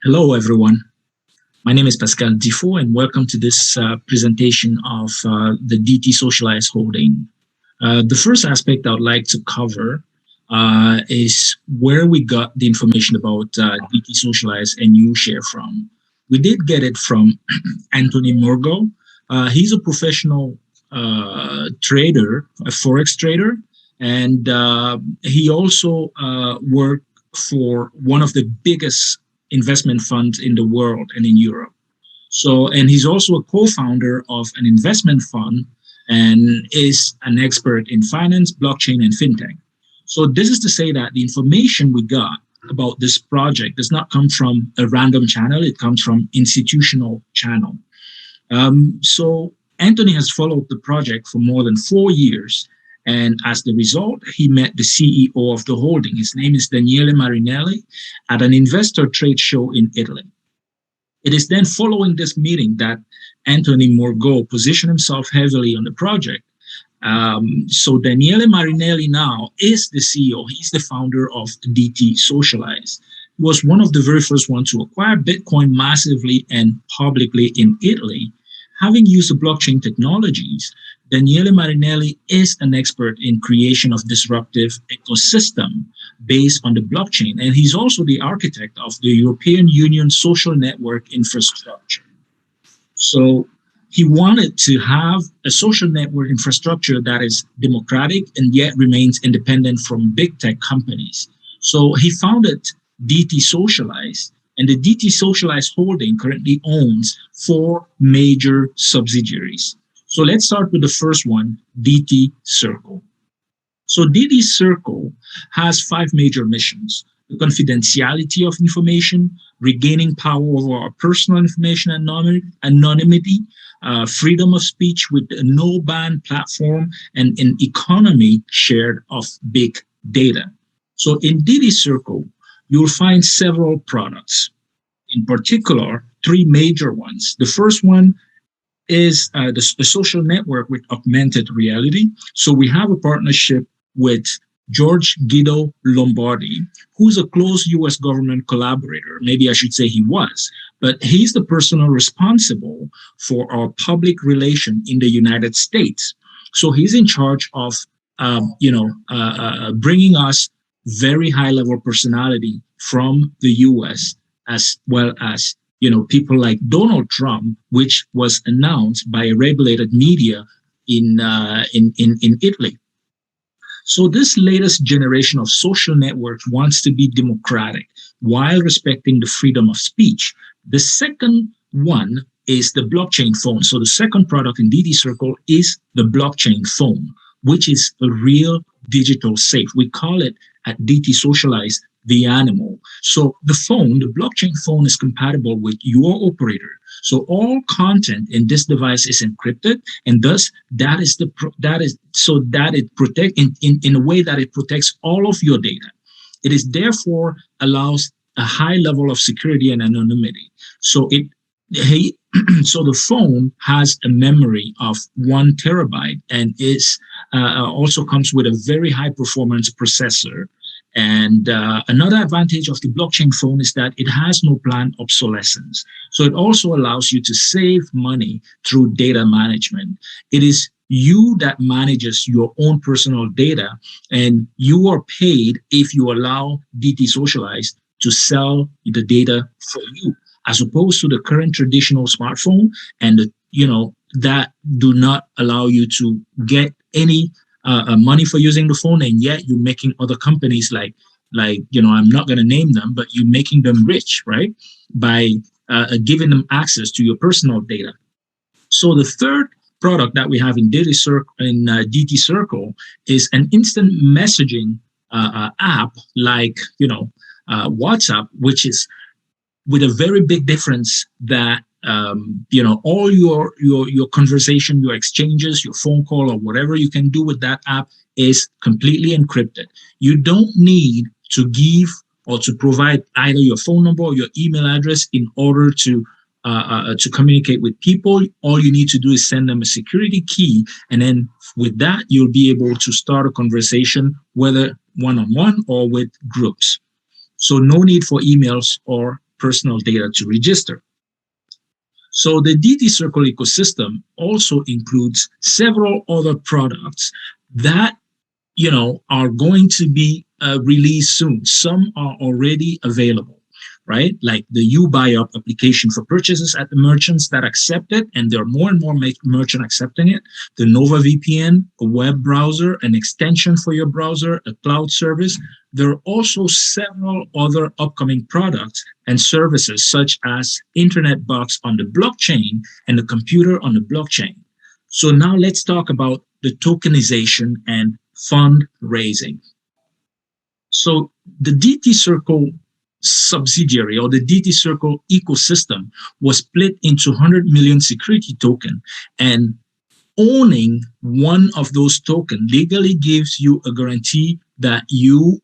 Hello, everyone. My name is Pascal Difo, and welcome to this presentation of the DT Socialized Holding. The first aspect I would like to cover is where we got the information about DT Socialized and UShare from. We did get it from Anthony Morgo. He's a professional trader, a forex trader, and he also worked for one of the biggest investment funds in the world and in Europe. So, and he's also a co-founder of an investment fund and is an expert in finance, blockchain, and fintech. So this is to say that the information we got about this project does not come from a random channel, it comes from institutional channel. So Anthony has followed the project for more than 4 years. And as the result, he met the CEO of the holding. His name is Daniele Marinelli at an investor trade show in Italy. It is then following this meeting that Anthony Morgo positioned himself heavily on the project. So Daniele Marinelli now is the CEO. He's the founder of DT Socialized. He was one of the very first ones to acquire Bitcoin massively and publicly in Italy. Having used the blockchain technologies, Daniele Marinelli is an expert in creation of disruptive ecosystem based on the blockchain, and he's also the architect of the European Union social network infrastructure. So he wanted to have a social network infrastructure that is democratic and yet remains independent from big tech companies. So he founded DT Socialized, and the DT Socialized holding currently owns 4 major subsidiaries. So let's start with the first one, DT Circle. So DT Circle has 5 major missions: the confidentiality of information, regaining power over our personal information anonymity, freedom of speech with a no-ban platform, and an economy shared of big data. So in DT Circle, you'll find several products. In particular, 3 major ones. The first one is the social network with augmented reality. So we have a partnership with George Guido Lombardi, who's a close US government collaborator. Maybe I should say he was, but he's the person responsible for our public relation in the United States. So he's in charge of, bringing us very high level personality from the US, as well as people like Donald Trump, which was announced by a regulated media in Italy. So this latest generation of social networks wants to be democratic while respecting the freedom of speech. The second one is the blockchain phone. So the second product in DT Circle is the blockchain phone, which is a real digital safe. We call it at DT Socialized the animal. So the phone, the blockchain phone, is compatible with your operator. So all content in this device is encrypted, and thus that it protect in a way that it protects all of your data. It is therefore allows a high level of security and anonymity. So so the phone has a memory of 1 terabyte and is also comes with a very high performance processor. And another advantage of the blockchain phone is that it has no planned obsolescence. So it also allows you to save money through data management. It is you that manages your own personal data, and you are paid if you allow DT Socialized to sell the data for you, as opposed to the current traditional smartphone and that do not allow you to get any money for using the phone, and yet you're making other companies like I'm not going to name them, but you're making them rich, right, by giving them access to your personal data. So the third product that we have in DT Circle is an instant messaging app like WhatsApp, which is with a very big difference that all your conversation, your exchanges, your phone call, or whatever you can do with that app is completely encrypted. You don't need to give or to provide either your phone number or your email address in order to communicate with people. All you need to do is send them a security key, and then with that, you'll be able to start a conversation, whether one-on-one or with groups. So no need for emails or personal data to register. So the DT Circle ecosystem also includes several other products that are going to be released soon. Some are already available, right? Like the UBuyUp application for purchases at the merchants that accept it, and there are more and more merchants accepting it. The Nova VPN, a web browser, an extension for your browser, a cloud service. There are also several other upcoming products and services, such as Internet Box on the blockchain and the computer on the blockchain. So now let's talk about the tokenization and fundraising. So the DT Circle subsidiary, or the DT Circle ecosystem, was split into 100 million security token, and owning one of those tokens legally gives you a guarantee that you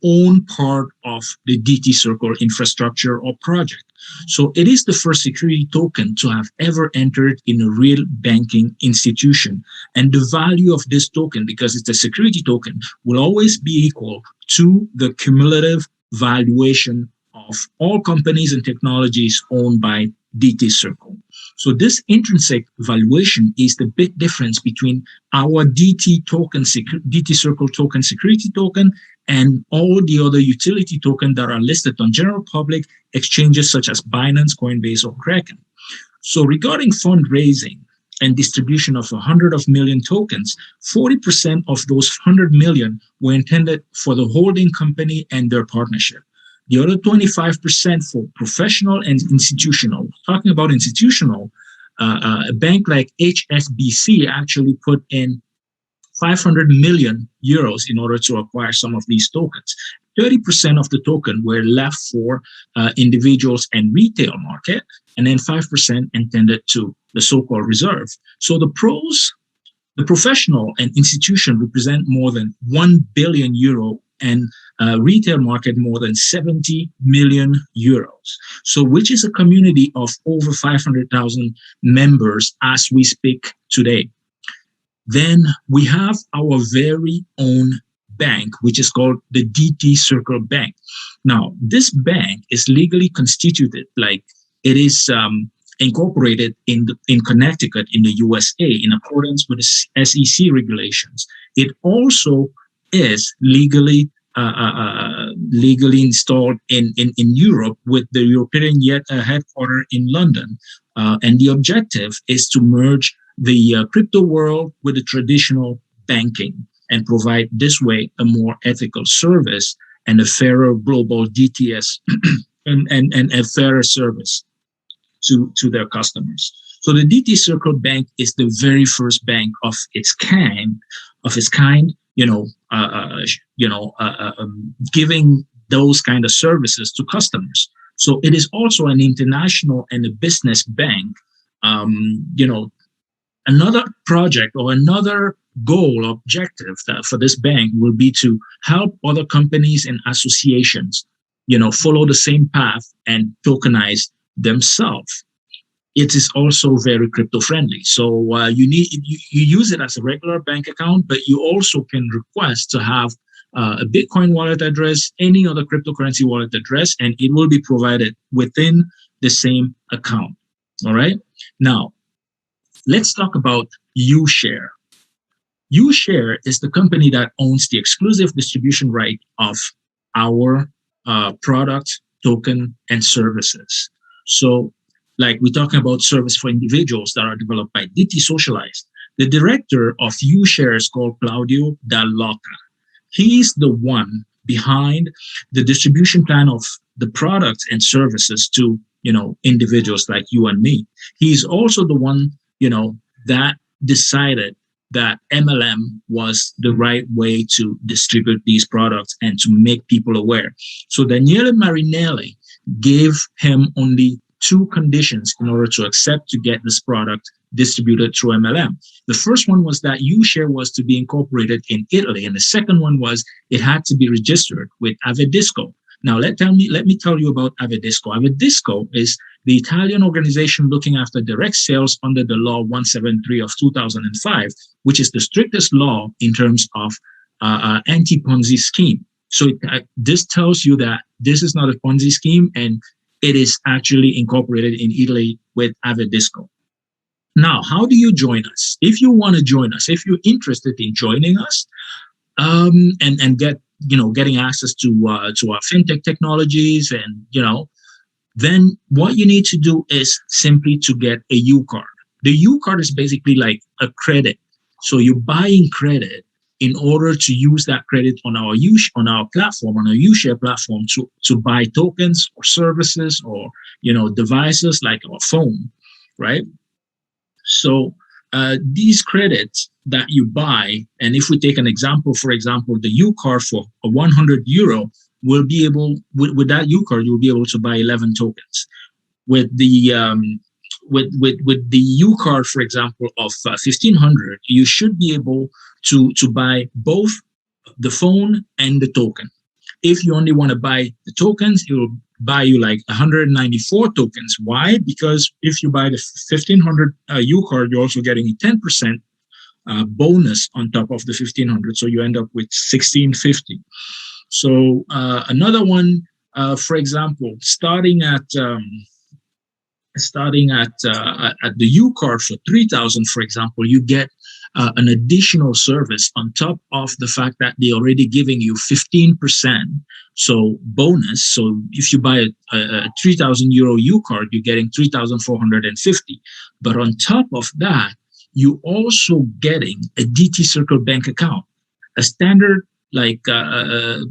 own part of the DT Circle infrastructure or project. So it is the first security token to have ever entered in a real banking institution. And the value of this token, because it's a security token, will always be equal to the cumulative valuation of all companies and technologies owned by DT Circle. So this intrinsic valuation is the big difference between our DT Circle token security token and all the other utility tokens that are listed on general public exchanges such as Binance, Coinbase, or Kraken. So regarding fundraising and distribution of 100 million tokens, 40% of those 100 million were intended for the holding company and their partnership. The other 25% for professional and institutional. Talking about institutional, a bank like HSBC actually put in 500 million euros in order to acquire some of these tokens. 30% of the token were left for individuals and retail market, and then 5% intended to the so-called reserve. So the professional and institution represent more than 1 billion euro, and retail market more than 70 million euros. So which is a community of over 500,000 members as we speak today. Then we have our very own bank, which is called the DT Circle Bank. Now, this bank is legally constituted, like it is incorporated in Connecticut in the USA in accordance with the SEC regulations. It also is legally installed in Europe, with the European headquarters in London. And the objective is to merge the crypto world with the traditional banking and provide this way a more ethical service and a fairer global DTS and a fairer service to their customers. So the DT Circle Bank is the very first bank of its kind, giving those kind of services to customers. So it is also an international and a business bank. Another project or another goal, objective for this bank will be to help other companies and associations, follow the same path and tokenize themselves. It is also very crypto friendly. So you use it as a regular bank account, but you also can request to have a Bitcoin wallet address, any other cryptocurrency wallet address, and it will be provided within the same account. All right. Now, let's talk about UShare. UShare is the company that owns the exclusive distribution right of our product, token, and services. So, like we're talking about service for individuals that are developed by DT Socialized. The director of UShare is called Claudio Dall'Oca. He's the one behind the distribution plan of the products and services to, individuals like you and me. He's also the one, that decided that MLM was the right way to distribute these products and to make people aware. So Daniele Marinelli gave him only 2 conditions in order to accept to get this product distributed through MLM. The first one was that UShare was to be incorporated in Italy, and the second one was it had to be registered with Avedisco. Now, let me tell you about Avedisco. Avedisco is the Italian organization looking after direct sales under the law 173 of 2005, which is the strictest law in terms of anti-Ponzi scheme. So this tells you that this is not a Ponzi scheme, and it is actually incorporated in Italy with Avedisco. Now, how do you join us? If you want to join us, if you're interested in joining us, and get getting access to our fintech technologies, and then what you need to do is simply to get a U card. The U card is basically like a credit. So you're buying credit in order to use that credit on our platform, on our UShare platform, to buy tokens or services or devices like our phone, right? So these credits that you buy, and if we take an example, for example, the U card for a 100 euro, will be able with that U card you'll be able to buy 11 tokens. With the with the U card, for example, of 1500, you should be able to buy both the phone and the token. If you only want to buy the tokens, it will buy you like 194 tokens. Why? Because if you buy the 1500 U card, you're also getting a 10% bonus on top of the 1500. So you end up with 1650. So another one, for example, starting at the U card for 3000, for example, you get an additional service on top of the fact that they're already giving you 15%. So bonus. So if you buy a 3000 euro U card, you're getting 3450. But on top of that, you also getting a DT Circle bank account, a standard like a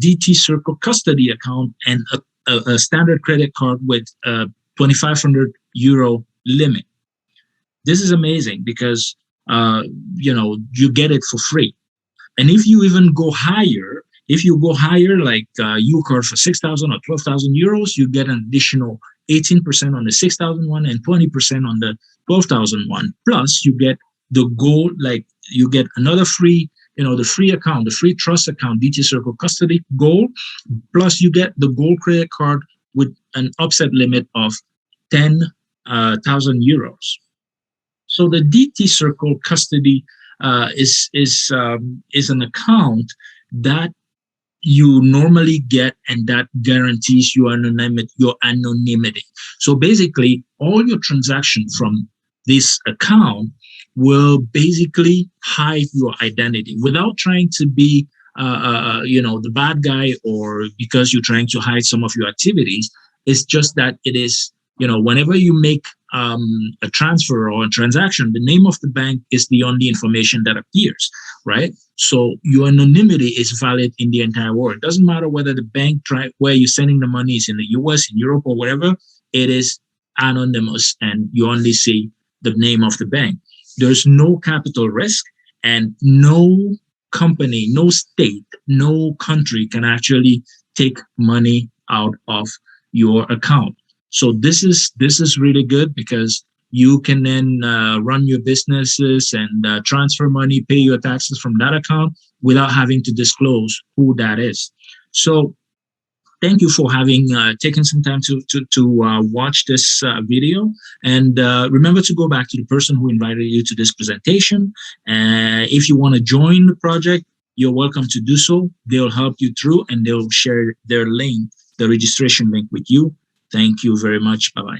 DT Circle custody account, and a standard credit card with 2,500 euro limit. This is amazing because you get it for free. And if you even go higher, like U card for 6,000 or 12,000 euros, you get an additional 18% on the 6,000 one and 20% on the 12,000 one. Plus, you get the gold, like you get another free, the free account, the free trust account, DT Circle custody gold. Plus, you get the gold credit card with an upset limit of 10,000 euros. So the DT Circle custody is an account that you normally get, and that guarantees your anonymity. So basically, all your transactions from this account will basically hide your identity without trying to be the bad guy, or because you're trying to hide some of your activities. It's just that it is, whenever you make a transfer or a transaction, the name of the bank is the only information that appears, right? So your anonymity is valid in the entire world. It doesn't matter whether the bank where you're sending the money is in the US, in Europe, or whatever. It is anonymous, and you only see the name of the bank. There's no capital risk, and no company, no state, no country can actually take money out of your account. So this is really good because you can then run your businesses and transfer money, pay your taxes from that account without having to disclose who that is. So thank you for having taken some time to watch this video. And remember to go back to the person who invited you to this presentation. If you want to join the project, you're welcome to do so. They'll help you through, and they'll share their link, the registration link with you. Thank you very much. Bye-bye.